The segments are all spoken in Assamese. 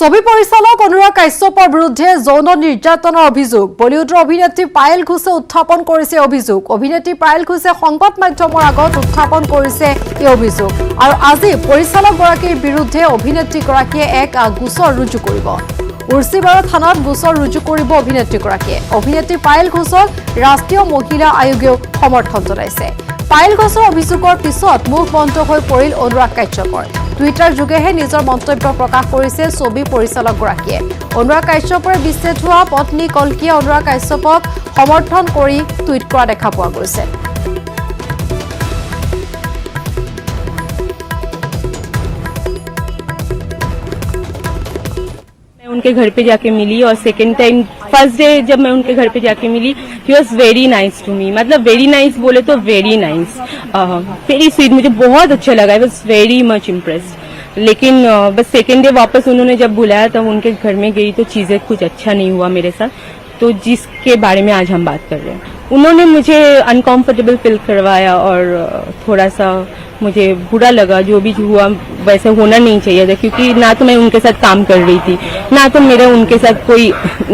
ছবি পৰিচালক অনুৰাগ কাশ্যপৰ বিৰুদ্ধে যৌন নিৰ্যাতনৰ অভিযোগ বলিউডৰ অভিনেত্ৰী পায়েল ঘোষে উত্থাপন কৰিছে অভিযোগ অভিনেত্ৰী পায়েল ঘোষে সংবাদ মাধ্যমৰ আগত উত্থাপন কৰিছে এই অভিযোগ আৰু আজি পৰিচালকগৰাকীৰ বিৰুদ্ধে অভিনেত্ৰীগৰাকীয়ে এক গোচৰ ৰুজু কৰিব উৰ্চিবাৰা থানাত গোচৰ ৰুজু কৰিব অভিনেত্ৰীগৰাকীয়ে অভিনেত্ৰী পায়েল ঘোষক ৰাষ্ট্ৰীয় মহিলা আয়োগেও সমৰ্থন জনাইছে পায়েল ঘোষৰ অভিযোগৰ পিছত মুখ বন্ধ হৈ পৰিল অনুৰাগ কাশ্যপৰ টুইটাৰ যোগেহে নিজৰ মন্তব্য প্ৰকাশ কৰিছে ছবি পৰিচালকগৰাকীয়ে অনুৰাগ কাশ্যপৰ বিচ্ছেদ হোৱা পত্নী কলকিয়ে অনুৰাগ কাশ্যপক সমৰ্থন কৰি টুইট কৰা দেখা পোৱা গৈছে उनके घर पे जाके मिली और सेकंड टाइम फर्स्ट डे जब मैं उनके घर पे जाके मिली he was very nice to me मतलब वेरी नाइस बोले तो वेरी नाइस वेरी स्वीट मुझे बहुत अच्छा लगा I was very much impressed लेकिन बस सेकंड डे वापस उन्होंने जब बुलाया तब उनके घर में गई तो चीजें कुछ अच्छा नहीं हुआ मेरे साथ तो जिसके बारे में आज हम बात कर रहे हैं उन्होंने मुझे अनकंफर्टेबल फील करवाया और थोड़ा सा मुझे बुरा लगा जो भी हुआ वैसे होना नहीं चाहिए था क्योंकि ना तो मैं उनके साथ काम कर रही थी ना तो मेरा उनके साथ कोई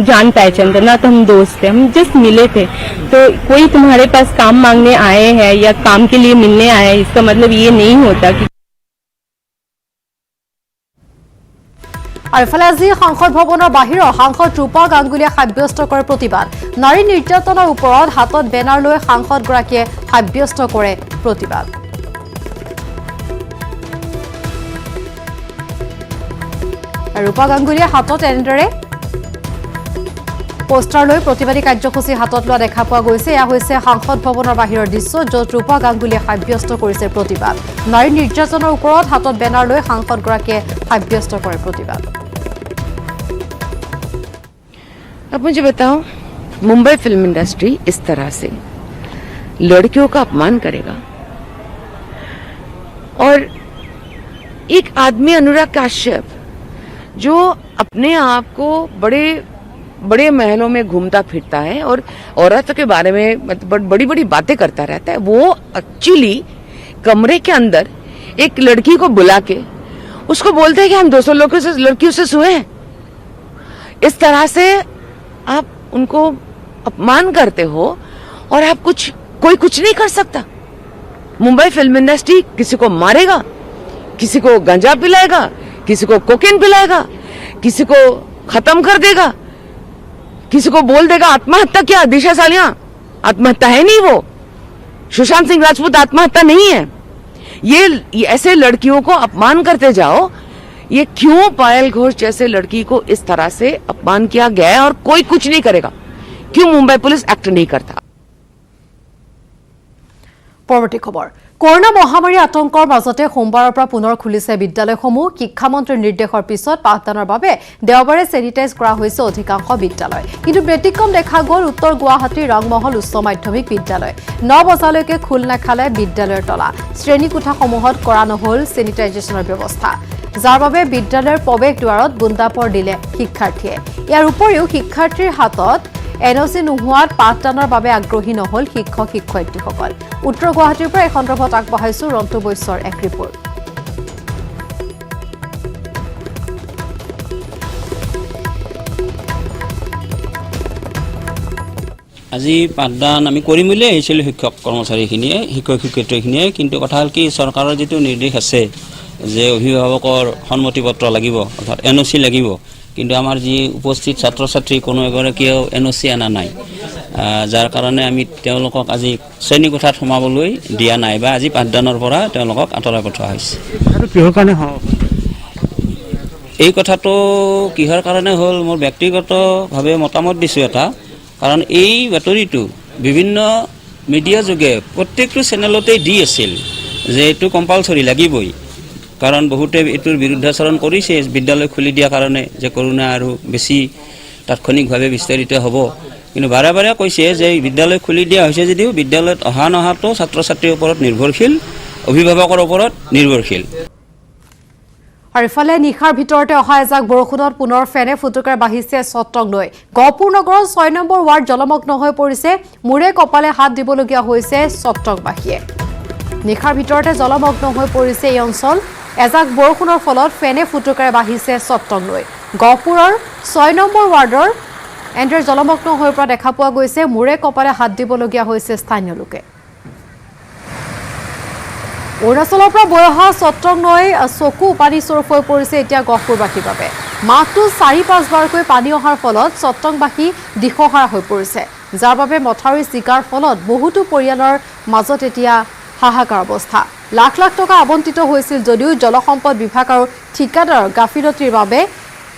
जान पहचान था ना तो हम दोस्त थे हम जस्ट मिले थे तो कोई तुम्हारे पास काम मांगने आए हैं या काम के लिए मिलने आए हैं इसका मतलब ये नहीं होता कि আৰফালে আজি সংসদ ভৱনৰ বাহিৰৰ সাংসদ ৰূপা গাংগুলীয়ে সাব্যস্ত কৰে প্ৰতিবাদ নাৰী নিৰ্যাতনৰ ওপৰত হাতত বেনাৰ লৈ সাংসদগৰাকীয়ে সাব্যস্ত কৰে প্ৰতিবাদ ৰূপা গাংগুলীয়ে হাতত এনেদৰে পোষ্টাৰ লৈ প্ৰতিবাদী কাৰ্যসূচী হাতত লোৱা দেখা পোৱা গৈছে এয়া হৈছে সাংসদ ভৱনৰ বাহিৰৰ দৃশ্য য'ত ৰূপা গাংগুলীয়ে সাব্যস্ত কৰিছে প্ৰতিবাদ নাৰী নিৰ্যাতনৰ ওপৰত হাতত বেনাৰ লৈ সাংসদগৰাকীয়ে সাব্যস্ত কৰে প্ৰতিবাদ अब मुझे बताओ मुंबई फिल्म इंडस्ट्री इस तरह से लड़कियों का अपमान करेगा और एक आदमी अनुराग काश्यप जो अपने आप को बड़े बड़े महलों में घूमता फिरता है और औरतों के बारे में बड़ी बड़ी बातें करता रहता है वो एक्चुअली कमरे के अंदर एक लड़की को बुला के उसको बोलते हैं कि हम 200 लड़कियों से सोए हैं इस तरह से आप उनको अपमान करते हो और आप कोई कुछ नहीं कर सकता मुंबई फिल्म इंडस्ट्री किसी को मारेगा किसी को गांजा पिलाएगा किसी को कोकेन पिलाएगा किसी को खत्म कर देगा किसी को बोल देगा आत्महत्या क्या दिशा सालियां आत्महत्या है नहीं वो सुशांत सिंह राजपूत आत्महत्या नहीं है ये ऐसे लड़कियों को अपमान करते जाओ ये क्यों पायल घोष जैसे लड़की को इस तरह से अपमान किया गया है और कोई कुछ नहीं करेगा क्यों मुंबई पुलिस एक्ट नहीं करता পৰৱৰ্তী খবৰ কৰোনা মহামাৰী আতংকৰ মাজতে সোমবাৰৰ পৰা পুনৰ খুলিছে বিদ্যালয়সমূহ শিক্ষামন্ত্ৰীৰ নিৰ্দেশৰ পিছত পাঠদানৰ বাবে দেওবাৰে চেনিটাইজ কৰা হৈছে অধিকাংশ বিদ্যালয় কিন্তু ব্যতিক্ৰম দেখা গ'ল উত্তৰ গুৱাহাটীৰ ৰংমহল উচ্চ মাধ্যমিক বিদ্যালয় 9 বজালৈকে খোল নাখালে বিদ্যালয়ৰ তলা শ্ৰেণীকোঠাসমূহত কৰা নহ'ল চেনিটাইজেশ্যনৰ ব্যৱস্থা যাৰ বাবে বিদ্যালয়ৰ প্ৰৱেশ দুৱাৰত বুন্দাপৰ দিলে শিক্ষাৰ্থীয়ে ইয়াৰ উপৰিও শিক্ষাৰ্থীৰ হাতত এনঅচি নোহোৱাত পাঠদানৰ বাবে আগ্ৰহী নহ'ল শিক্ষক শিক্ষয়িত্ৰীসকল উত্তৰ গুৱাহাটীৰ পৰা এই সন্দৰ্ভত আগবঢ়াইছো ৰন্তু বৈশ্যৰ এক ৰিপৰ্ট আজি পাঠদান আমি কৰিম বুলি আহিছিলোঁ শিক্ষক কৰ্মচাৰীখিনিয়ে শিক্ষক শিক্ষয়িত্ৰীখিনিয়ে কিন্তু কথা হ'ল কি চৰকাৰৰ যিটো নিৰ্দেশ আছে যে অভিভাৱকৰ সন্মতি পত্ৰ লাগিব অৰ্থাৎ এনঅচি লাগিব কিন্তু আমাৰ যি উপস্থিত ছাত্ৰ ছাত্ৰী কোনো এগৰাকীয়েও এনঅচি আনা নাই যাৰ কাৰণে আমি তেওঁলোকক আজি শ্ৰেণীকোঠাত সোমাবলৈ দিয়া নাই বা আজি পাঠদানৰ পৰা তেওঁলোকক আঁতৰাই পঠোৱা হৈছে আৰু কিহৰ কাৰণে এই কথাটো কিহৰ কাৰণে হ'ল মোৰ ব্যক্তিগতভাৱে মতামত দিছোঁ এটা কাৰণ এই বাতৰিটো বিভিন্ন মিডিয়া যোগে প্ৰত্যেকটো চেনেলতেই দি আছিল যে এইটো কম্পালচৰি লাগিবই কাৰণ বহুতে এইটোৰ বিৰুদ্ধাচৰণ কৰিছে বিদ্যালয় খুলি দিয়াৰ কাৰণে যে কৰোনা আৰু বেছি তাৎক্ষণিকভাৱে বিস্তাৰিত হ'ব কিন্তু বাৰে বাৰে কৈছে যে বিদ্যালয় খুলি দিয়া হৈছে যদিও বিদ্যালয়ত অহা নহাটো ছাত্ৰ ছাত্ৰীৰ ওপৰত নিৰ্ভৰশীল অভিভাৱকৰ ওপৰত নিৰ্ভৰশীল আৰু ইফালে নিশাৰ ভিতৰতে অহা এজাক বৰষুণত পুনৰ ফেনে ফুটুকাৰ বাঢ়িছে চট্টং নৈ গহপুৰ নগৰৰ 6 নম্বৰ ৱাৰ্ড জলমগ্ন হৈ পৰিছে মুৰে কপালে হাত দিবলগীয়া হৈছে চট্টংবাসীয়ে নিশাৰ ভিতৰতে জলমগ্ন হৈ পৰিছে এই অঞ্চল এজাক বৰষুণৰ ফলত ফেনে ফুটুকাৰে বাঢ়িছে চট্টং নৈ গহপুৰৰ 6 নম্বৰ ৱাৰ্ডৰ এণ্ড্ৰে জলমগ্ন হৈ পৰা দেখা পোৱা গৈছে মূৰে কপালে হাত দিবলগীয়া হৈছে স্থানীয় লোকে অৰুণাচলৰ পৰা বৈ অহা সত্ৰং নৈ চকু পানী স্বৰূপ হৈ পৰিছে এতিয়া গহপুৰবাসীৰ বাবে মাহটো 4-5 বাৰকৈ পানী অহাৰ ফলত সত্ৰংবাসী দিশহাৰা হৈ পৰিছে যাৰ বাবে মথাউৰি চিগাৰ ফলত বহুতো পৰিয়ালৰ মাজত এতিয়া হাহাকাৰ অৱস্থা লাখ লাখ টকা আবণ্টিত হৈছিল যদিও জলসম্পদ বিভাগ আৰু ঠিকাদাৰৰ গাফিলতিৰ বাবে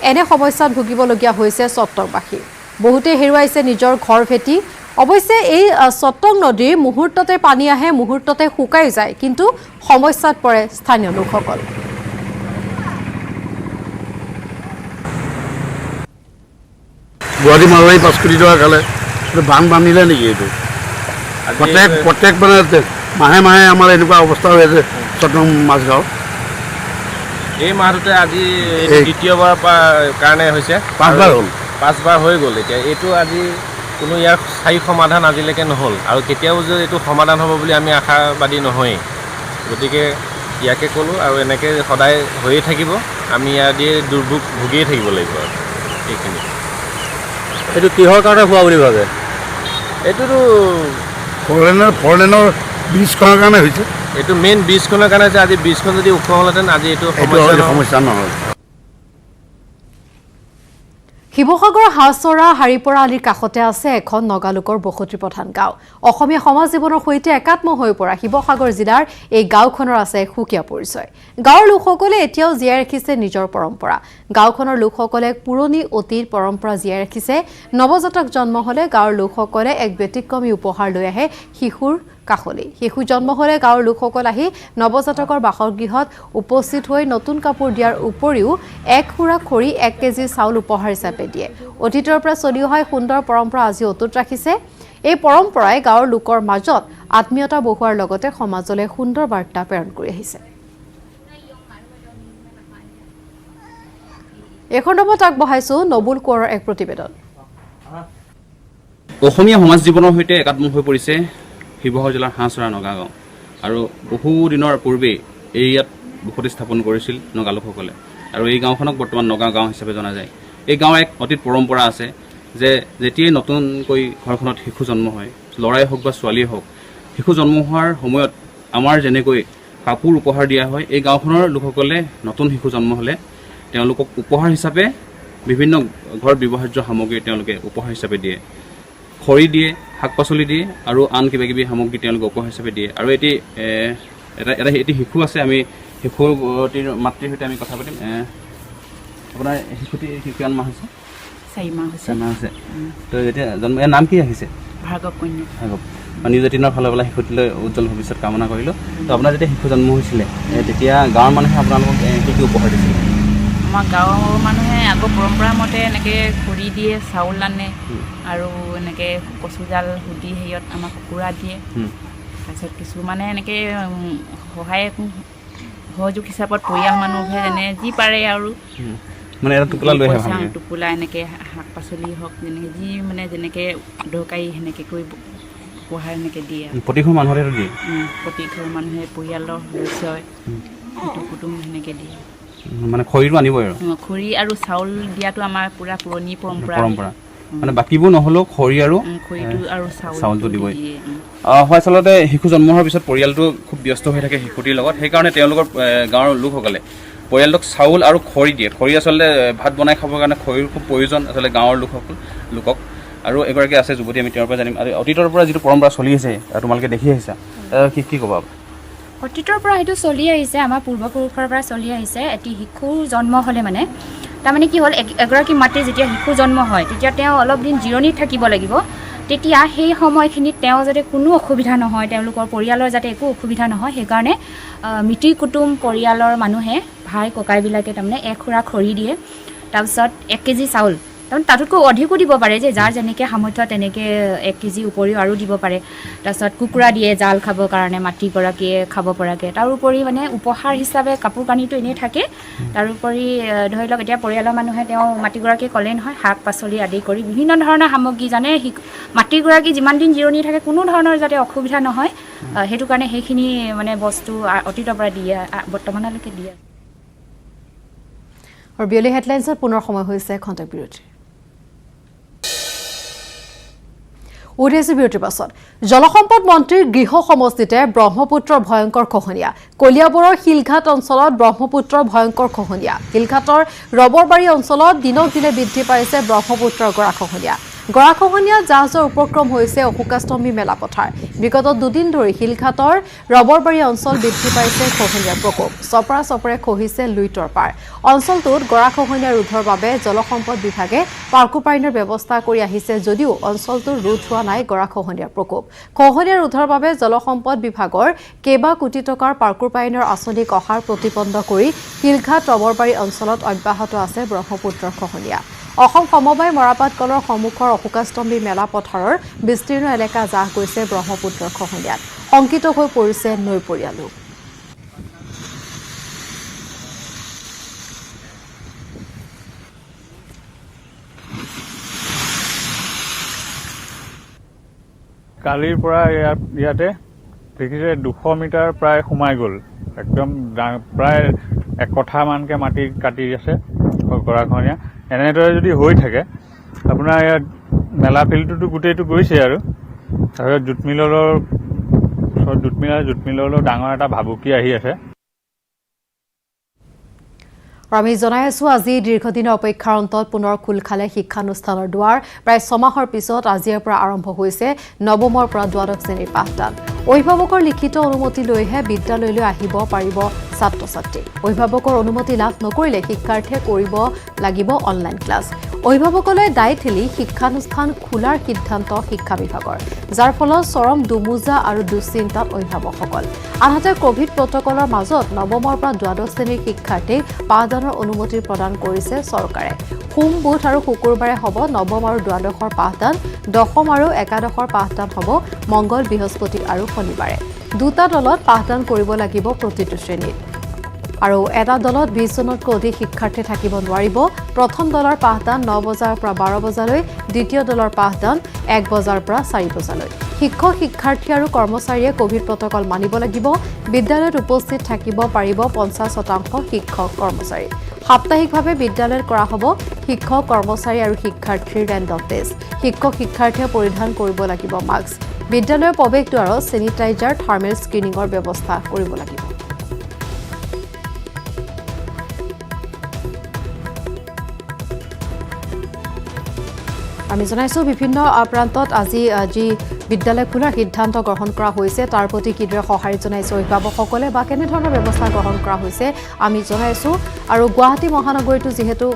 এনে সমস্যাত ভুগিবলগীয়া হৈছে সত্ৰংবাসী বহুতে হেৰুৱাইছে নিজৰ ঘৰ ভেটি অৱশ্যে এই সত্ৰং নদীৰ মুহূৰ্ততে পানী আহে মুহূৰ্ততে শুকাই যায় কিন্তু সমস্যাত পৰে স্থানীয় লোকসকল গুৱাহাটী মালবাহী 5 কোটি টকা খালে বান বান্ধিলে নেকি এইটো প্ৰত্যেক মানে মাহে মাহে আমাৰ এনেকুৱা অৱস্থা হৈ আছে সত্ৰং মাছগাঁও এই মাহটোতে আজি দ্বিতীয়বাৰ কাৰণে হৈছে 5বাৰ হ'ল 5বাৰ হৈ গ'ল এতিয়া এইটো আজি কোনো ইয়াৰ স্থায়ী সমাধান আজিলৈকে নহ'ল আৰু কেতিয়াও যে এইটো সমাধান হ'ব বুলি আমি আশাবাদী নহয়েই গতিকে ইয়াকে ক'লোঁ আৰু এনেকৈ সদায় হৈয়ে থাকিব আমি ইয়াৰ দিয়ে দুৰ্ভোগ ভুগিয়ে থাকিব লাগিব আৰু এইখিনি এইটো কিহৰ কাৰণে হোৱা বুলি ভাবে এইটোতো ফ'ৰলেনৰ ব্ৰিজখনৰ কাৰণে হৈছে এইটো মেইন ব্ৰিজখনৰ কাৰণে হৈছে আজি ব্ৰিজখন যদি ওখ হ'লহেঁতেন আজি এইটো সমস্যা নহয় শিৱসাগৰ হাছৰা হাৰিপৰা আলিৰ কাষতে আছে এখন নগালোকৰ বসতি প্ৰধান গাঁও অসমীয়া সমাজ জীৱনৰ সৈতে একাত্ম হৈ পৰা শিৱসাগৰ জিলাৰ এই গাঁওখনৰ আছে সুকীয়া পৰিচয় গাঁৱৰ লোকসকলে এতিয়াও জীয়াই ৰাখিছে নিজৰ পৰম্পৰা গাঁওখনৰ লোকসকলে পুৰণি অতীত পৰম্পৰা জীয়াই ৰাখিছে নৱজাতক জন্ম হ'লে গাঁৱৰ লোকসকলে এক ব্যতিক্ৰমী উপহাৰ লৈ আহে শিশুৰ কাষলৈ শিশু জন্ম হ'লে গাঁৱৰ লোকসকল আহি নৱজাতকৰ বাসগৃহত উপস্থিত হৈ নতুন কাপোৰ দিয়াৰ উপৰিও 1 খুৰা খৰি 1 কেজি চাউল উপহাৰ হিচাপে দিয়ে অতীতৰ পৰা চলি অহা সুন্দৰ পৰম্পৰা আজি অটুট ৰাখিছে এই পৰম্পৰাই গাঁৱৰ লোকৰ মাজত আত্মীয়তা বঢ়োৱাৰ লগতে সমাজলৈ সুন্দৰ বাৰ্তা প্ৰেৰণ কৰি আহিছে এই খণ্ডত আগবঢ়াইছো নবুল কোঁৱৰৰ এক প্ৰতিবেদন অসমীয়া সমাজ জীৱনৰ সৈতে একাত্ম হৈ পৰিছে শিৱসাগৰ জিলাৰ হাছৰা নগাগাঁও আৰু বহু দিনৰ পূৰ্বে এই ইয়াত বসতি স্থাপন কৰিছিল নগালোকসকলে আৰু এই গাঁওখনক বৰ্তমান নগাগাঁও হিচাপে জনা যায় এই গাঁৱৰ এক অতীত পৰম্পৰা আছে যে যেতিয়াই নতুনকৈ ঘৰখনত শিশু জন্ম হয় ল'ৰাই হওক বা ছোৱালীয়ে হওক শিশু জন্ম হোৱাৰ সময়ত আমাৰ যেনেকৈ কাপোৰ উপহাৰ দিয়া হয় এই গাঁওখনৰ লোকসকলে নতুন শিশু জন্ম হ'লে তেওঁলোকক উপহাৰ হিচাপে বিভিন্ন ঘৰ ব্যৱহাৰ্য সামগ্ৰী তেওঁলোকে উপহাৰ হিচাপে দিয়ে খৰি দিয়ে শাক পাচলি দিয়ে আৰু আন কিবা কিবি সামগ্ৰী তেওঁলোকে উপহাৰ হিচাপে দিয়ে আৰু এটি শিশু আছে আমি শিশুটিৰ মাতৃৰ সৈতে আমি কথা পাতিম আপোনাৰ শিশুটি কিমান মাহ হৈছে 4 মাহ হৈছে তো যেতিয়া জন্ম ইয়াৰ নাম কি ৰাখিছে ভাৰ্গৱ কন্যা ভাৰ্গৱ নিউজ 18ৰ ফালৰ পৰা শিশুটিলৈ উজ্জ্বল ভৱিষ্যত কামনা কৰিলোঁ তো আপোনাৰ যেতিয়া শিশু জন্ম হৈছিলে তেতিয়া গাঁৱৰ মানুহে আপোনালোকক কি কি উপহাৰ দিছিলে আমাৰ গাঁৱৰ মানুহে আগৰ পৰম্পৰা মতে এনেকৈ খৰি দিয়ে চাউল আনে আৰু এনেকৈ কচুজাল সুধি হেৰিয়ত আমাক কুকুৰা দিয়ে তাৰপিছত কিছুমানে এনেকৈ সহযোগ হিচাপত পৰিয়াল মানুহে যেনে যি পাৰে আৰু মানে এটা টোপোলা লৈ আহে টোপোলা এনেকৈ শাক পাচলি হওক যেনেকৈ যি মানে যেনেকৈ দৰকাৰী সেনেকৈ কৰি উপহাৰ এনেকৈ দিয়ে প্ৰতিঘৰ মানুহৰে দিয়ে প্ৰতিঘৰ মানুহে পৰিয়ালৰ সদস্যই কুটুম সেনেকৈ দিয়ে মানে খৰিটো আনিবই আৰু খৰি আৰু চাউল দিয়াটো আমাৰ পুৰা পুৰণি পৰম্পৰা মানে বাকীবোৰ নহ'লেও খৰি আৰু খৰিটো আৰু চাউলটো দিবই হয় আচলতে শিশু জন্ম হোৱাৰ পিছত পৰিয়ালটো খুব ব্যস্ত হৈ থাকে শিশুটিৰ লগত সেইকাৰণে তেওঁলোকৰ গাঁৱৰ লোকসকলে পৰিয়ালটোক চাউল আৰু খৰি দিয়ে খৰি আচলতে ভাত বনাই খাবৰ কাৰণে খৰিৰ খুব প্ৰয়োজন আচলতে গাঁৱৰ লোকক আৰু এগৰাকী আছে যুৱতী আমি তেওঁৰ পৰা জানিম আৰু অতীতৰ পৰা যিটো পৰম্পৰা চলি আছে তোমালোকে দেখি আহিছা কি ক'বা অতীতৰ পৰা সেইটো চলি আহিছে আমাৰ পূৰ্বপুৰুষৰ পৰা চলি আহিছে এটি শিশু জন্ম হ'লে মানে তাৰমানে কি হ'ল এগৰাকী মাতৃ যেতিয়া শিশু জন্ম হয় তেতিয়া তেওঁ অলপ দিন জিৰণিত থাকিব লাগিব তেতিয়া সেই সময়খিনিত তেওঁ যাতে কোনো অসুবিধা নহয় তেওঁলোকৰ পৰিয়ালৰ যাতে একো অসুবিধা নহয় সেইকাৰণে মিতিৰ কুটুম পৰিয়ালৰ মানুহে ভাই ককাইবিলাকে তাৰমানে 1 খুৰা খৰি দিয়ে তাৰপিছত 1 কেজি চাউল তাৰমানে তাতোতকৈ অধিকো দিব পাৰে যে যাৰ যেনেকৈ সামৰ্থ্য তেনেকৈ 1 কেজি উপৰিও আৰু দিব পাৰে তাৰপিছত কুকুৰা দিয়ে জাল খাবৰ কাৰণে মাতৃগৰাকীয়ে খাব পৰাকৈ তাৰোপৰি মানে উপহাৰ হিচাপে কাপোৰ কানিটো এনেই থাকে তাৰোপৰি ধৰি লওক এতিয়া পৰিয়ালৰ মানুহে তেওঁ মাতৃগৰাকীয়ে ক'লে নহয় শাক পাচলি আদি কৰি বিভিন্ন ধৰণৰ সামগ্ৰী জানে মাতৃগৰাকী যিমান দিন জিৰণি থাকে কোনো ধৰণৰ যাতে অসুবিধা নহয় সেইটো কাৰণে সেইখিনি মানে বস্তু অতীতৰ পৰা দিয়ে বৰ্তমানলৈকে দিয়ে আৰু বিয়লি হেডলাইন্সত পুনৰ সময় হৈছে খন্তেক বিৰতি উদ্দেশ্য বিৰতিৰ পাছত জলসম্পদ মন্ত্ৰীৰ গৃহ সমষ্টিতে ব্ৰহ্মপুত্ৰৰ ভয়ংকৰ খহনীয়া কলিয়াবৰৰ শিলঘাট অঞ্চলত ব্ৰহ্মপুত্ৰৰ ভয়ংকৰ খহনীয়া শিলঘাটৰ ৰবৰবাৰী অঞ্চলত দিনক দিনে বৃদ্ধি পাইছে ব্ৰহ্মপুত্ৰৰ গৰাখহনীয়া জাহাজৰ উপক্ৰম হৈছে অশোকাস্তম্ভী মেলা পথাৰ বিগত দুদিন ধৰি শিলঘাটৰ ৰবৰবাৰী অঞ্চল বৃদ্ধি পাইছে খহনীয়াৰ প্ৰকোপ চপৰে খহিছে লুইটৰ পাৰ অঞ্চলটোত গৰাখহনীয়া ৰোধৰ বাবে জলসম্পদ বিভাগে পাৰ্কোপাইনৰ ব্যৱস্থা কৰি আহিছে যদিও অঞ্চলটোৰ ৰোধ হোৱা নাই গৰাখহনীয়াৰ প্ৰকোপ খহনীয়া ৰোধৰ বাবে জলসম্পদ বিভাগৰ কেইবা কোটি টকাৰ পাৰ্কোপাইনৰ আঁচনিক অহাৰ প্ৰতিপন্ন কৰি শিলঘাট ৰবৰবাৰী অঞ্চলত অব্যাহত আছে ব্ৰহ্মপুত্ৰৰ খহনীয়া অসম সমবায় মৰাপাট কলৰ সন্মুখৰ অশোকাস্তম্ভী মেলা পথাৰৰ বিস্তীৰ্ণ এলেকা জাহ গৈছে ব্ৰহ্মপুত্ৰৰ খহনীয়াত শংকিত হৈ পৰিছে নৈ পৰিয়ালো কালিৰ পৰা ইয়াতে দেখিছে 200 মিটাৰ প্ৰায় সোমাই গ'ল একদম প্ৰায় এক কঠা মানকে মাটি কাটি আছে গৰাখহনীয়া এনেদৰে যদি হৈ থাকে আপোনাৰ ইয়াত মেলা ফিল্ডটোতো গোটেইটো গৈছে আৰু তাৰপিছত জুটমিললৈ ডাঙৰ এটা ভাবুকি আহি আছে আমি জনাই আছো আজি দীৰ্ঘদিনৰ অপেক্ষাৰ অন্তত পুনৰ খোল খালে শিক্ষানুষ্ঠানৰ দুৱাৰ প্ৰায় 6 মাহৰ পিছত আজিৰ পৰা আৰম্ভ হৈছে নৱমৰ পৰা দ্বাদশ শ্ৰেণীৰ পাঠদান অভিভাৱকৰ লিখিত অনুমতি লৈহে বিদ্যালয়লৈ আহিব পাৰিব ছাত্ৰ-ছাত্ৰী অভিভাৱকৰ অনুমতি লাভ নকৰিলে শিক্ষাৰ্থীয়ে কৰিব লাগিব অনলাইন ক্লাছ অভিভাৱকলৈ দায় ঠেলি শিক্ষানুষ্ঠান খোলাৰ সিদ্ধান্ত শিক্ষা বিভাগৰ যাৰ ফলত চৰম দুমোজা আৰু দুশ্চিন্তাত অভিভাৱকসকল আনহাতে কোভিড প্ৰটকলৰ মাজত নৱমৰ পৰা দ্বাদশ শ্ৰেণীৰ শিক্ষাৰ্থীক পাঠদানৰ অনুমতি প্ৰদান কৰিছে চৰকাৰে সোম বুধ আৰু শুকুৰবাৰে হ'ব নৱম আৰু দ্বাদশৰ পাঠদান দশম আৰু একাদশৰ পাঠদান হ'ব মংগল বৃহস্পতি আৰু শনিবাৰে দুটা দলত পাঠদান কৰিব লাগিব প্ৰতিটো শ্ৰেণীত আৰু এটা দলত 20 জনতকৈ অধিক শিক্ষাৰ্থী থাকিব নোৱাৰিব প্ৰথম দলৰ পাঠদান 9 বজাৰ পৰা 12 বজালৈ দ্বিতীয় দলৰ পাঠদান 1 বজাৰ পৰা 4 বজালৈ শিক্ষক শিক্ষাৰ্থী আৰু কৰ্মচাৰীয়ে কোভিড প্ৰটকল মানিব লাগিব বিদ্যালয়ত উপস্থিত থাকিব পাৰিব 50% শিক্ষক কৰ্মচাৰী সাপ্তাহিকভাৱে বিদ্যালয়ত কৰা হ'ব শিক্ষক কৰ্মচাৰী আৰু শিক্ষাৰ্থীৰ ৰেণ্ডম টেষ্ট শিক্ষক শিক্ষাৰ্থীয়ে পৰিধান কৰিব লাগিব মাস্ক বিদ্যালয়ৰ প্ৰৱেশদ্বাৰত চেনিটাইজাৰ থাৰ্মেল স্ক্ৰিনিঙৰ ব্যৱস্থা কৰিব লাগিব আমি জনাইছো বিভিন্ন প্ৰান্তত আজি যি বিদ্যালয় খোলাৰ সিদ্ধান্ত গ্ৰহণ কৰা হৈছে তাৰ প্ৰতি কিদৰে সঁহাৰি জনাইছে অভিভাৱকসকলে বা কেনেধৰণৰ ব্যৱস্থা গ্ৰহণ কৰা হৈছে আমি জনাইছো আৰু গুৱাহাটী মহানগৰীতো যিহেতু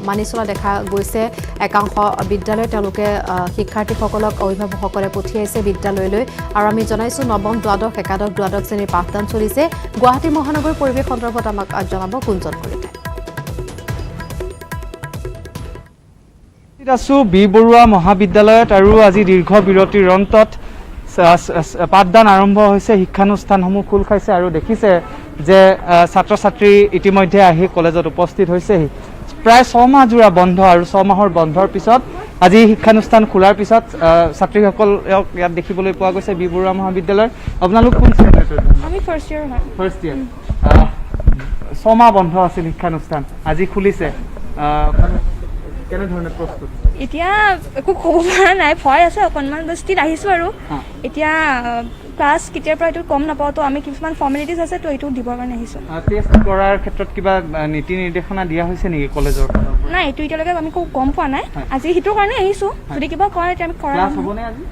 মানি চলা দেখা গৈছে একাংশ বিদ্যালয় তেওঁলোকে শিক্ষাৰ্থীসকলক অভিভাৱকসকলে পঠিয়াইছে বিদ্যালয়লৈ আৰু আমি জনাইছো নৱম দ্বাদশ একাদশ দ্বাদশ শ্ৰেণীৰ পাঠদান চলিছে গুৱাহাটী মহানগৰীৰ পৰিৱেশ সন্দৰ্ভত আমাক জনাব কুঞ্জন কলিতাই আছো বি বৰুৱা মহাবিদ্যালয়ত আৰু আজি দীৰ্ঘ বিৰতিৰ অন্তত পাঠদান আৰম্ভ হৈছে শিক্ষানুষ্ঠানসমূহ খোল খাইছে আৰু দেখিছে যে ছাত্ৰ ছাত্ৰী ইতিমধ্যে আহি কলেজত উপস্থিত হৈছে প্ৰায় 6 মাহ জোৰা বন্ধ আৰু 6 মাহৰ বন্ধৰ পিছত আজি শিক্ষানুষ্ঠান খোলাৰ পিছত ছাত্ৰীসকলক ইয়াত দেখিবলৈ পোৱা গৈছে বি বৰুৱা মহাবিদ্যালয়ৰ আপোনালোক কোন শ্ৰেণীত আমি ফাৰ্ষ্ট ইয়াৰ হয় ফাৰ্ষ্ট ইয়াৰ 6 মাহ বন্ধ আছিল শিক্ষানুষ্ঠান আজি খুলিছে কেনেধৰণে প্ৰস্তুত এতিয়া একো ক'ব পৰা নাই ভয় আছে অকণমান ষ্টিল আহিছোঁ আৰু এতিয়া ক্লাছ কেতিয়াৰ পৰা এইটো গম নাপাওঁ তো আমি কিছুমান ফৰ্মেলিটিজ আছে তো এইটো দিবৰ কাৰণে আহিছোঁ টেষ্ট কৰাৰ ক্ষেত্ৰত কিবা নীতি নিৰ্দেশনা দিয়া হৈছে নেকি কলেজৰ নাই এইটো এতিয়ালৈকে আমি গম পোৱা নাই আজি সেইটোৰ কাৰণে আহিছোঁ যদি কিবা কয় তেতিয়া আমি কৰা হ'বনে আজি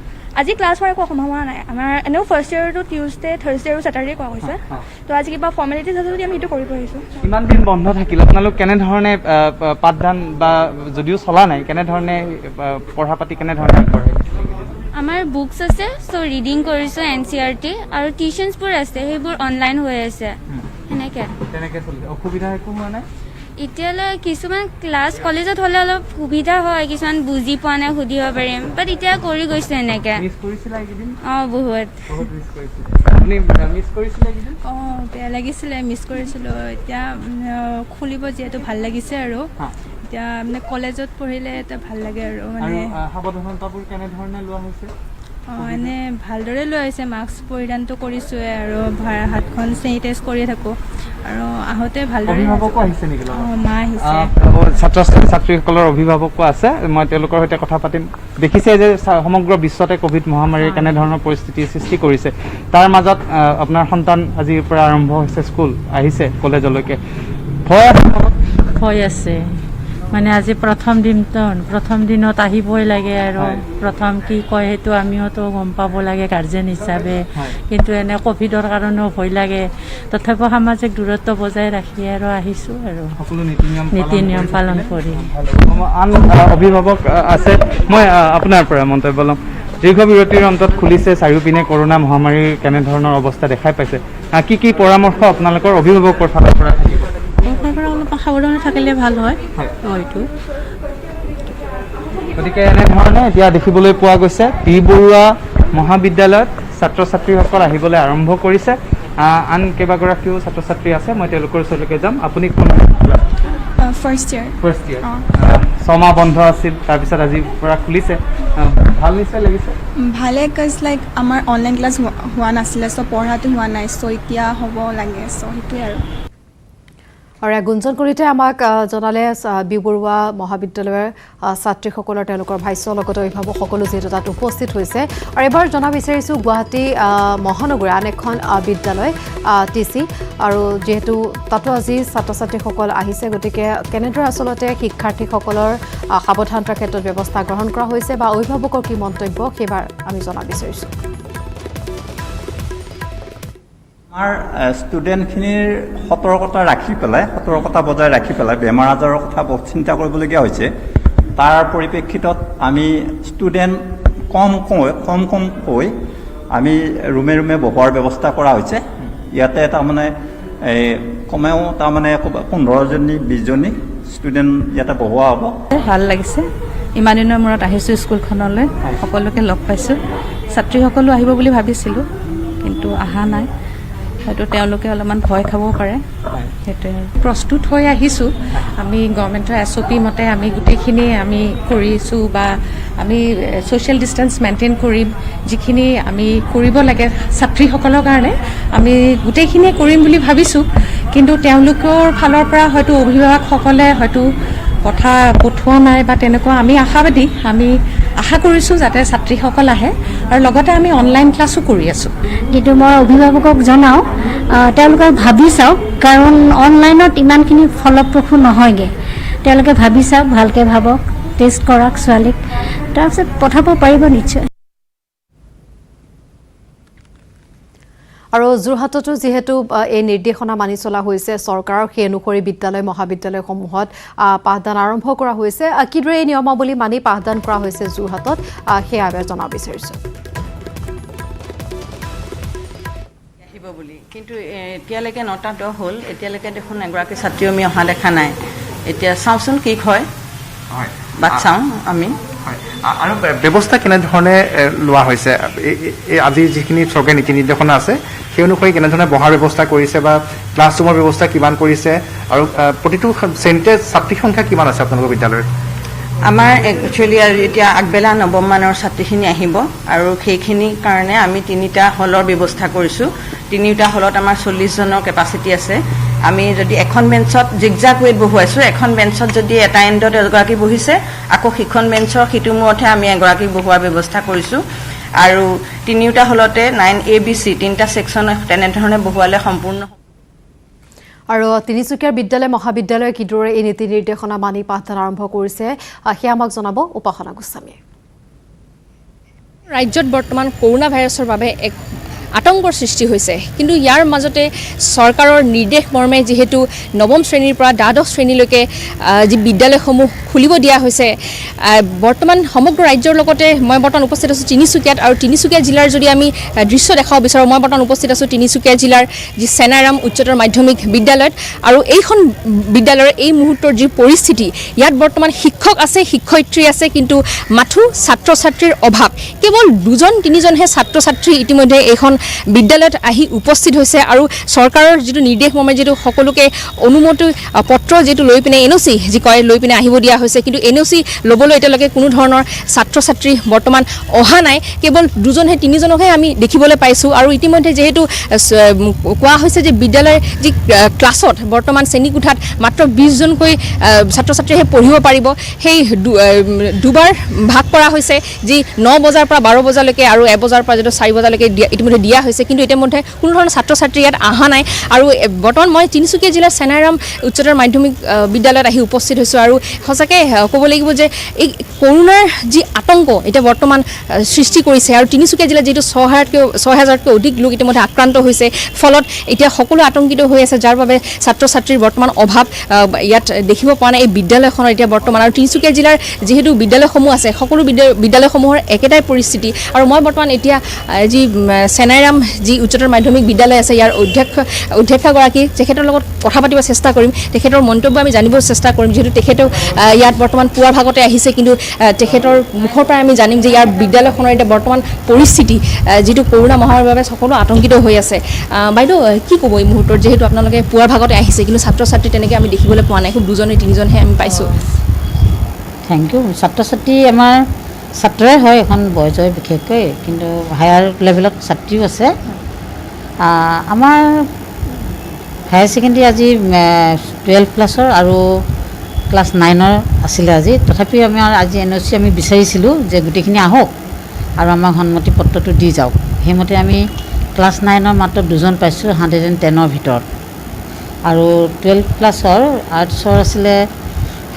আজি ক্লাছ হোৱাৰ একো সম্ভাৱনা নাই আমাৰ এনেও ফাৰ্ষ্ট ইয়েৰটো টিউজডে থাৰ্চডে আৰু ছেটাৰডে কৰা হৈছে তো আজি কিবা ফৰ্মেলিটিজ আছে যদি আমি সেইটো কৰিব আহিছোঁ ইমান দিন বন্ধ থাকিল আপোনালোক কেনেধৰণে পাঠদান বা যদিও চলা নাই কেনেধৰণে পঢ়া পাতি কেনেধৰণে কৰে আমাৰ বুকছ আছে চ' ৰিডিং কৰিছোঁ NCERT আৰু টিউশ্যনছবোৰ আছে সেইবোৰ অনলাইন হৈ আছে তেনেকৈ চলিছে অসুবিধা একো হোৱা নাই এতিয়ালৈ কিছুমান ক্লাছ কলেজত হ'লে অলপ সুবিধা হয় কিছুমান বুজি পোৱা নাই সুধিব পাৰিম বাট এতিয়া কৰি গৈছে এনেকৈ বহুত বেয়া লাগিছিলে মিছ কৰিছিলোঁ এতিয়া খুলিব যিহেতু ভাল লাগিছে আৰু এতিয়া মানে কলেজত পঢ়িলে এটা ভাল লাগে আৰু মানে সাৱধানতাবোৰ কেনেধৰণে লোৱা হৈছে এনে ভালদৰে লৈ আহিছে মাস্ক পৰিধানটো কৰিছোঁৱে আৰু হাতখন চেনিটাইজ কৰিয়ে থাকোঁ আৰু আহোঁতে ভালদৰে অভিভাৱকো আহিছে নেকি মা আহিছে ছাত্ৰ ছাত্ৰীসকলৰ অভিভাৱকো আছে মই তেওঁলোকৰ সৈতে কথা পাতিম দেখিছে যে সমগ্ৰ বিশ্বতে কোভিড মহামাৰীয়ে কেনেধৰণৰ পৰিস্থিতিৰ সৃষ্টি কৰিছে তাৰ মাজত আপোনাৰ সন্তান আজিৰ পৰা আৰম্ভ হৈছে স্কুল আহিছে কলেজলৈকে ভয় আছে মানে আজি প্ৰথম দিনত আহিবই লাগে আৰু প্ৰথম কি কয় সেইটো আমিওতো গম পাব লাগে গাৰ্জেন হিচাপে কিন্তু এনে কোভিডৰ কাৰণেও ভয় লাগে তথাপিও সামাজিক দূৰত্ব বজাই ৰাখি আৰু আহিছোঁ আৰু সকলো নীতি নিয়ম পালন কৰি আন অভিভাৱক আছে মই আপোনাৰ পৰা মন্তব্য ল'ম দীৰ্ঘ বিৰতিৰ অন্তত খুলিছে চাৰিওপিনে কৰোণা মহামাৰীৰ কেনেধৰণৰ অৱস্থা দেখাই পাইছে কি পৰামৰ্শ আপোনালোকৰ অভিভাৱকৰ ফালৰ পৰা থাকিব অলপ সাৱধানে থাকিলে ভাল হয় হয়তো গতিকে এনেধৰণে এতিয়া দেখিবলৈ পোৱা গৈছে পি বৰুৱা মহাবিদ্যালয়ত ছাত্ৰ ছাত্ৰীসকল আহিবলৈ আৰম্ভ কৰিছে আন কেইবাগৰাকীও ছাত্ৰ ছাত্ৰী আছে মই তেওঁলোকৰ ওচৰলৈকে যাম আপুনি কোন ফাৰ্ষ্ট ইয়াৰ ছমাহ বন্ধ আছিল তাৰপিছত আজিৰ পৰা খুলিছে ভাল নিশ্চয় লাগিছে ভালে কজ লাইক আমাৰ অনলাইন ক্লাছ হোৱা নাছিলে চ' পঢ়াটো হোৱা নাই চ' এতিয়া হ'ব লাগে চ' সেইটোৱে আৰু গুঞ্জন কলিতে আমাক জনালে বি বৰুৱা মহাবিদ্যালয়ৰ ছাত্ৰীসকলৰ তেওঁলোকৰ ভাষ্য লগতে অভিভাৱকসকলো যিহেতু তাত উপস্থিত হৈছে আৰু এবাৰ জনা বিচাৰিছোঁ গুৱাহাটী মহানগৰীৰ আন এখন বিদ্যালয় TC আৰু যিহেতু তাতো আজি ছাত্ৰ ছাত্ৰীসকল আহিছে গতিকে কেনেদৰে আচলতে শিক্ষাৰ্থীসকলৰ সাৱধানতাৰ ক্ষেত্ৰত ব্যৱস্থা গ্ৰহণ কৰা হৈছে বা অভিভাৱকৰ কি মন্তব্য সেইবাৰ আমি জনা বিচাৰিছোঁ আমাৰ ষ্টুডেণ্টখিনিৰ সতৰ্কতা বজাই ৰাখি পেলাই বেমাৰ আজাৰৰ কথা বহুত চিন্তা কৰিবলগীয়া হৈছে তাৰ পৰিপ্ৰেক্ষিতত আমি ষ্টুডেণ্ট কমকৈ আমি ৰুমে বহোৱাৰ ব্যৱস্থা কৰা হৈছে ইয়াতে তাৰমানে কমেও তাৰমানে 15জনী 20জনী ষ্টুডেণ্ট ইয়াতে বহোৱা হ'ব ভাল লাগিছে ইমান দিনৰ মূৰত আহিছোঁ স্কুলখনলৈ সকলোকে লগ পাইছোঁ ছাত্ৰীসকলো আহিব বুলি ভাবিছিলোঁ কিন্তু অহা নাই হয়তো তেওঁলোকে অলপমান ভয় খাবও পাৰে সেইটোৱে প্ৰস্তুত হৈ আহিছোঁ আমি গভৰ্ণমেণ্টৰ SOP মতে আমি গোটেইখিনি আমি কৰিছোঁ বা আমি ছ'চিয়েল ডিষ্টেঞ্চ মেইনটেইন কৰিম যিখিনি আমি কৰিব লাগে ছাত্ৰীসকলৰ কাৰণে আমি গোটেইখিনিয়ে কৰিম বুলি ভাবিছোঁ কিন্তু তেওঁলোকৰ ফালৰ পৰা হয়তো অভিভাৱকসকলে হয়তো কথা পঠোৱা নাই বা তেনেকুৱা আমি আশাবাদী আমি আশা কৰিছোঁ যাতে ছাত্ৰীসকল আহে আৰু লগতে আমি অনলাইন ক্লাছো কৰি আছোঁ কিন্তু মই অভিভাৱকক জনাওঁ তেওঁলোকে ভাবি চাওক কাৰণ অনলাইনত ইমানখিনি ফলপ্ৰসূ নহয়গৈ তেওঁলোকে ভাবি চাওক ভালকৈ ভাবক টেষ্ট কৰক ছোৱালীক তাৰপিছত পঠাব পাৰিব নিশ্চয় আৰু যোৰহাটতো যিহেতু এই নিৰ্দেশনা মানি চলা হৈছে চৰকাৰৰ সেই অনুসৰি বিদ্যালয় মহাবিদ্যালয়সমূহত পাঠদান আৰম্ভ কৰা হৈছে কিদৰে এই নিয়মাৱলী মানি পাঠদান কৰা হৈছে যোৰহাটত সেয়া আমি জনাব বিচাৰিছোঁ বুলি কিন্তু এতিয়ালৈকে 9টা হ'ল এতিয়ালৈকে দেখোন এগৰাকী ছাত্ৰী আমি অহা দেখা নাই এতিয়া চাওঁচোন কি হয় বাট চাওঁ আমি আৰু ব্যৱস্থা কেনেধৰণে লোৱা হৈছে আজি যিখিনি চৰকাৰী নীতি নিৰ্দেশনা আছে সেই অনুসৰি কেনেধৰণে বহাৰ ব্যৱস্থা কৰিছে বা ক্লাছৰুমৰ ব্যৱস্থা কিমান কৰিছে আৰু প্ৰতিটো শ্ৰেণীতে ছাত্ৰীৰ সংখ্যা কিমান আছে আপোনালোকৰ বিদ্যালয়ত আমাৰ একচুৱেলি এতিয়া আগবেলা নৱমমানৰ ছাত্ৰীখিনি আহিব আৰু সেইখিনিৰ কাৰণে আমি 3টা হলৰ ব্যৱস্থা কৰিছোঁ 3টা হলত আমাৰ 40জনৰ কেপাচিটি আছে আমি যদি এখন বেঞ্চত জিগজাগ ৱেট বহুৱাইছোঁ এখন বেঞ্চত যদি এটা এণ্ডত এগৰাকী বহিছে আকৌ সিখন বেঞ্চৰ সিটো মূৰতহে আমি এগৰাকী বহোৱাৰ ব্যৱস্থা কৰিছোঁ আৰু 3টা হলতে 9ABC 3টা ছেকশ্যন তেনেধৰণে বহুৱালে সম্পূৰ্ণ আৰু তিনিচুকীয়াৰ বিদ্যালয় মহাবিদ্যালয় কিদৰে এই নীতি নিৰ্দেশনা মানি পাঠদান আৰম্ভ কৰিছে সেয়া আমাক জনাব উপাসনা গোস্বামীয়ে ৰাজ্যত বৰ্তমান কৰোনা ভাইৰাছৰ বাবে এক আতংকৰ সৃষ্টি হৈছে কিন্তু ইয়াৰ মাজতে চৰকাৰৰ নিৰ্দেশ মৰ্মে যেহেতু নৱম শ্ৰেণীৰ পৰা দ্বাদশ শ্ৰেণীলৈকে যি বিদ্যালয়সমূহ খুলিব দিয়া হৈছে বৰ্তমান সমগ্ৰ ৰাজ্যৰ লগতে মই বৰ্তমান উপস্থিত আছোঁ তিনিচুকীয়াত আৰু তিনিচুকীয়া জিলাৰ যদি আমি দৃশ্য দেখাব বিচাৰোঁ মই বৰ্তমান উপস্থিত আছোঁ তিনিচুকীয়া জিলাৰ যি চেনাৰাম উচ্চতৰ মাধ্যমিক বিদ্যালয়ত আৰু এইখন বিদ্যালয়ৰ এই মুহূৰ্তৰ যি পৰিস্থিতি ইয়াত বৰ্তমান শিক্ষক আছে শিক্ষয়িত্ৰী আছে কিন্তু মাথো ছাত্ৰ ছাত্ৰীৰ অভাৱ কেৱল 2-3জনহে ছাত্ৰ ছাত্ৰী ইতিমধ্যে এইখন বিদ্যালয়ত আহি উপস্থিত হৈছে আৰু চৰকাৰৰ যিটো নিৰ্দেশ মৰ্মে যিটো সকলোকে অনুমতি পত্ৰ যিটো লৈ পিনে এনঅ'চি যি কয় লৈ পিনে আহিব দিয়া হৈছে কিন্তু এনঅ'চি ল'বলৈ এতিয়ালৈকে কোনো ধৰণৰ ছাত্ৰ ছাত্ৰী বৰ্তমান অহা নাই কেৱল দুজনহে তিনিজনকহে আমি দেখিবলৈ পাইছোঁ আৰু ইতিমধ্যে যিহেতু কোৱা হৈছে যে বিদ্যালয়ৰ যি ক্লাছত বৰ্তমান শ্ৰেণীকোঠাত মাত্ৰ 20জনকৈ ছাত্ৰ ছাত্ৰীহে পঢ়িব পাৰিব সেই দুবাৰ ভাগ কৰা হৈছে যি 9 বজাৰ পৰা 12 বজালৈকে আৰু 1 বজাৰ পৰা যিটো 4 বজালৈকে ইতিমধ্যে দিয়া হৈছে কিন্তু ইতিমধ্যে কোনো ধৰণৰ ছাত্ৰ ছাত্ৰী ইয়াত অহা নাই আৰু বৰ্তমান মই তিনিচুকীয়া জিলাৰ চেনাইৰাম উচ্চতৰ মাধ্যমিক বিদ্যালয়ত আহি উপস্থিত হৈছোঁ আৰু সঁচাকৈ ক'ব লাগিব যে এই কৰোণাৰ যি আতংক এতিয়া বৰ্তমান সৃষ্টি কৰিছে আৰু তিনিচুকীয়া জিলাত যিটো 6,000তকৈ অধিক লোক ইতিমধ্যে আক্ৰান্ত হৈছে ফলত এতিয়া সকলো আতংকিত হৈ আছে যাৰ বাবে ছাত্ৰ ছাত্ৰীৰ বৰ্তমান অভাৱ ইয়াত দেখিব পোৱা নাই এই বিদ্যালয়খনৰ এতিয়া বৰ্তমান আৰু তিনিচুকীয়া জিলাৰ যিহেতু বিদ্যালয়সমূহ আছে সকলো বিদ্যালয়সমূহৰ একেটাই পৰিস্থিতি আৰু মই বৰ্তমান এতিয়া যি চেনাইৰাম যি উচ্চতৰ মাধ্যমিক বিদ্যালয় আছে ইয়াৰ অধ্যক্ষগৰাকী তেখেতৰ লগত কথা পাতিব চেষ্টা কৰিম তেখেতৰ মন্তব্য আমি জানিব চেষ্টা কৰিম যিহেতু তেখেতেও ইয়াত বৰ্তমান পুৱাৰ ভাগতে আহিছে কিন্তু তেখেতৰ মুখৰ পৰা আমি জানিম যে ইয়াৰ বিদ্যালয়খনৰ এতিয়া বৰ্তমান পৰিস্থিতি যিটো কৰোণা মহামাৰীৰ বাবে সকলো আতংকিত হৈ আছে বাইদেউ কি ক'ব এই মুহূৰ্তত যিহেতু আপোনালোকে পুৱাৰ ভাগতে আহিছে কিন্তু ছাত্ৰ ছাত্ৰী তেনেকৈ আমি দেখিবলৈ পোৱা নাই খুব 2জন 3জনহে আমি পাইছোঁ থেংক ইউ ছাত্ৰ ছাত্ৰী আমাৰ ছাত্ৰই হয় এখন বয়জৰ বিশেষকৈ কিন্তু হায়াৰ লেভেলত ছাত্ৰীও আছে আমাৰ হায়াৰ ছেকেণ্ডেৰী আজি 12 ক্লাছৰ আৰু ক্লাছ 9ৰ আছিলে আজি তথাপিও আমাৰ আজি এনঅ'চি আমি বিচাৰিছিলোঁ যে গোটেইখিনি আহক আৰু আমাক সন্মতি পত্ৰটো দি যাওক সেইমতে আমি ক্লাছ 9ৰ মাত্ৰ 2জন পাইছোঁ 110ৰ ভিতৰত আৰু 12 ক্লাছৰ আৰ্টছৰ আছিলে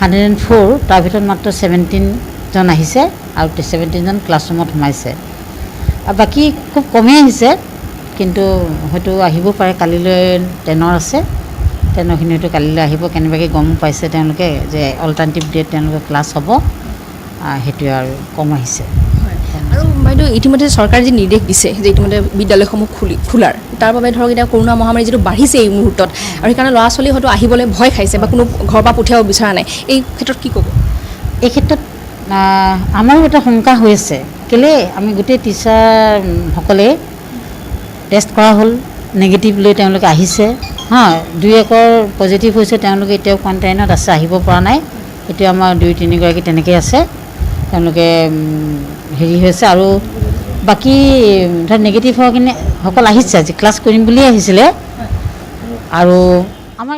104 তাৰ ভিতৰত মাত্ৰ 17জন আহিছে আৰু 17জন ক্লাছৰুমত সোমাইছে আৰু বাকী খুব কমেই আহিছে কিন্তু হয়তো আহিব পাৰে কালিলৈ 10ৰ আছে 10ৰখিনি হয়তো কালিলৈ আহিব কেনেবাকৈ গম পাইছে তেওঁলোকে যে অল্টাৰনেটিভ ডেট তেওঁলোকে ক্লাছ হ'ব সেইটোৱে আৰু কম আহিছে আৰু বাইদেউ ইতিমধ্যে চৰকাৰে যি নিৰ্দেশ দিছে যে ইতিমধ্যে বিদ্যালয়সমূহ খোলাৰ তাৰ বাবে ধৰক এতিয়া কৰোণা মহামাৰী যিটো বাঢ়িছে এই মুহূৰ্তত আৰু সেইকাৰণে ল'ৰা ছোৱালী হয়তো আহিবলৈ ভয় খাইছে বা কোনো ঘৰৰ পৰা পঠিয়াব বিচৰা নাই এই ক্ষেত্ৰত কি ক'ব এই ক্ষেত্ৰত আমাৰো এটা শংকা হৈ আছে কেলৈ আমি গোটেই টিচাৰসকলে টেষ্ট কৰা হ'ল নেগেটিভ লৈ তেওঁলোকে আহিছে দুই একৰ পজিটিভ হৈছে তেওঁলোকে এতিয়াও কোৱাৰেণ্টাইনত আছে আহিব পৰা নাই এতিয়া আমাৰ 2-3গৰাকী তেনেকৈ আছে তেওঁলোকে হেৰি হৈছে আৰু বাকী ধৰ নেগেটিভ হোৱাখিনি সকল আহিছে আজি ক্লাছ কৰিম বুলিয়ে আহিছিলে আৰু আমাৰ